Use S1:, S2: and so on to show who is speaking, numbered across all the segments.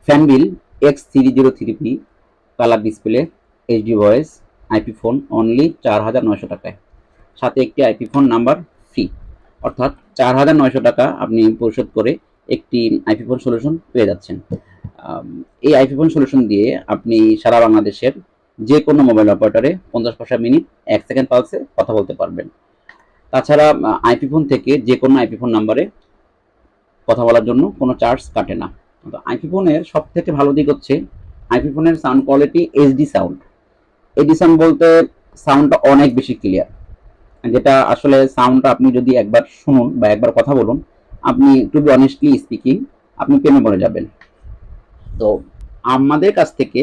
S1: ফ্যানবিল X3003P colour display, HD voice, IP phone only 4,900 টাকায়, সাথে একটি আইপি ফোন নাম্বার ফ্রি। অর্থাৎ 4,900 টাকা আপনি পরিশোধ করে একটি আইপি ফোন সলিউশন পেয়ে যাচ্ছেন। এই আইপি ফোন সলিউশন দিয়ে আপনি সারা বাংলাদেশের যে কোনো মোবাইল অপারেটরে 50 পয়সা মিনিট 1 সেকেন্ড পালসে কথা বলতে পারবেন। তাছাড়া আইপি ফোন থেকে যে কোনো আইপি ফোন নাম্বারে কথা বলার জন্য কোনো চার্জ কাটে না। তো আইপি ফোনের সব থেকে ভালো দিক হচ্ছে আইপি ফোনের sound quality HD sound. HD sound বলতে সাউন্ডটা অনেক বেশি ক্লিয়ার, যেটা আসলে সাউন্ডটা আপনি যদি একবার শুনুন বা একবার কথা বলুন, আপনি টু বি অনেস্টলি স্পিকিং আপনি প্রেমে পড়ে যাবেন। তো আমাদের কাছ থেকে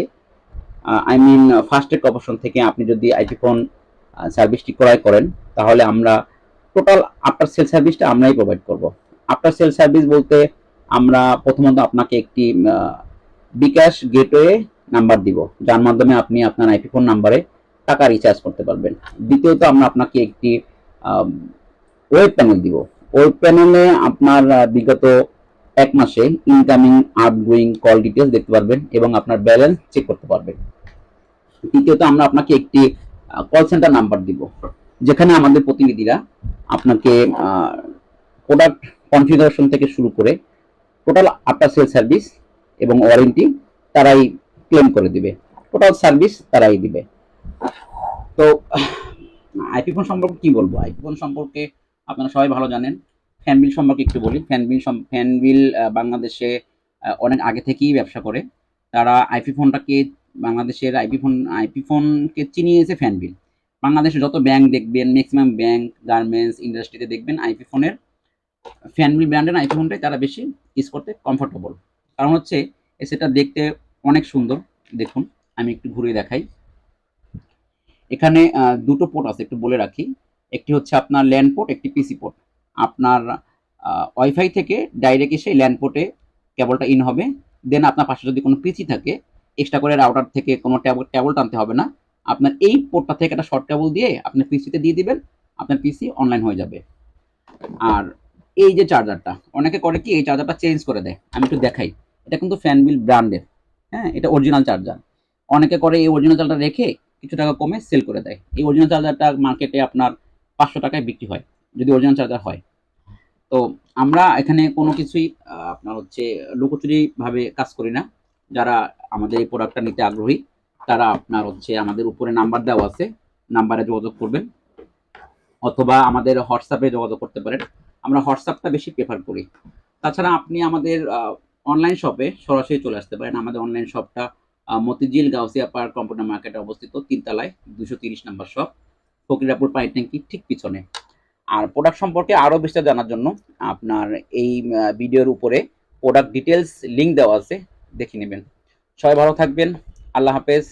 S1: I mean first take operation থেকে আপনি যদি আইপি ফোন সার্ভিসটি ক্রয় করেন, তাহলে আমরা টোটাল আফটার সেল সার্ভিসটা আমরাই প্রোভাইড করব। আফটার সেল সার্ভিস বলতে আমরা প্রথমত আপনাকে একটি বিকাশ গেটওয়ে নাম্বার দিব, যার মাধ্যমে আপনি আপনার আইপি ফোন নাম্বারে টাকা রিচার্জ করতে পারবেন। দ্বিতীয়ত আমরা আপনাকে একটি ওয়েব প্যানেল দিব। ওয়েব প্যানেলে আপনার বিগত 1 মাসে ইনকামিং আউটগোয়িং কল ডিটেলস দেখতে পারবেন এবং আপনার ব্যালেন্স চেক করতে পারবেন। তৃতীয়ত আমরা আপনাকে একটি কল সেন্টার নাম্বার দিব, যেখানে আমাদের প্রতিনিধিরা আপনাকে প্রোডাক্ট কনফিগারেশন থেকে শুরু করে টোটাল আফটার সেল সার্ভিস এবং ওয়ারেন্টি তারাই ক্লেম করে দিবে, টোটাল সার্ভিস তারাই দিবে। তো আইপি ফোন সম্পর্কে কি বলবো? আইপি ফোন সম্পর্কে আপনারা সবাই ভালো জানেন। ফ্যানবিল সম্পর্কে একটু বলি। ফ্যানবিল বাংলাদেশে অনেক আগে থেকেই ব্যবসা করে। তারা আইপি ফোনটাকে বাংলাদেশের আইপি ফোনকে চিনিয়েছে ফ্যানবিল। বাংলাদেশে যত ব্যাংক দেখবেন, ম্যাক্সিমাম ব্যাংক, গার্মেন্টস ইন্ডাস্ট্রিতে দেখবেন আইপি ফোনের ফ্যানবিল ব্র্যান্ডের আইপি ফোনটাই তারা বেশি ইউজ করতে কমফোর্টেবল। কারণ হচ্ছে সেটা দেখতে অনেক সুন্দর। দেখুন, আমি একটু ঘুরে দেখাই। এখানে দুটো পোর্ট আছে, একটু বলে রাখি। একটি হচ্ছে আপনার ল্যান পোর্ট, একটি পিসি পোর্ট। আপনার ওয়াইফাই থেকে ডাইরেক্ট এসে ল্যান পোর্টে কেবলটা ইন হবে। দেন আপনার পাশে যদি কোনো পিসি থাকে, এক্সট্রা করে রাউটার থেকে কোনো কেবল টানতে হবে না। আপনার এই পোর্টটা থেকে একটা শর্ট কেবল দিয়ে আপনার পিসিতে দিয়ে দিবেন, আপনার পিসি অনলাইন হয়ে যাবে। আর এই যে চার্জারটা, অনেকে করে কি এই চার্জারটা চেঞ্জ করে দেয়, আমি একটু দেখাই। এটা কিন্তু ফ্যানবিল ব্র্যান্ডের, হ্যাঁ, এটা অরিজিনাল চার্জার। অনেকে করে এই অরিজিনাল চার্জার রেখে কিছু টাকা কমে সেল করে দেয়। এই অরিজিনাল চার্জারটা মার্কেটে আপনার 500 টাকায় বিক্রি হয়, যদি অরিজিনাল চার্জার হয়। তো আমরা এখানে কোনো কিছুই আপনার হচ্ছে লুকোচুরি ভাবে কাজ করি না। যারা আমাদের এই প্রোডাক্টটা নিতে আগ্রহী, তারা আপনার হচ্ছে আমাদের উপরে নাম্বার দেওয়া আছে, নাম্বারে যোগাযোগ করবেন, অথবা আমাদের হোয়াটসঅ্যাপে যোগাযোগ করতে পারেন। আমরা হোয়াটসঅ্যাপটা বেশি প্রেফার করি। তাছাড়া আপনি আমাদের অনলাইন শপে সরাসরি চলে আসতে পারেন। আমাদের অনলাইন শপটা মতিঝিল গাউসিয়া পার্ক কম্পিউটার মার্কেটে অবস্থিত, 3 তলায়, 230 নম্বর শপ, ফকিরাপুর পানি ট্যাঙ্কির ঠিক পিছনে। আর প্রোডাক্ট সম্পর্কে আরও বিস্তারিত জানার জন্য আপনার এই ভিডিওর উপরে প্রোডাক্ট ডিটেলস লিঙ্ক দেওয়া আছে, দেখে নেবেন। সবাই ভালো থাকবেন। আল্লাহ হাফেজ।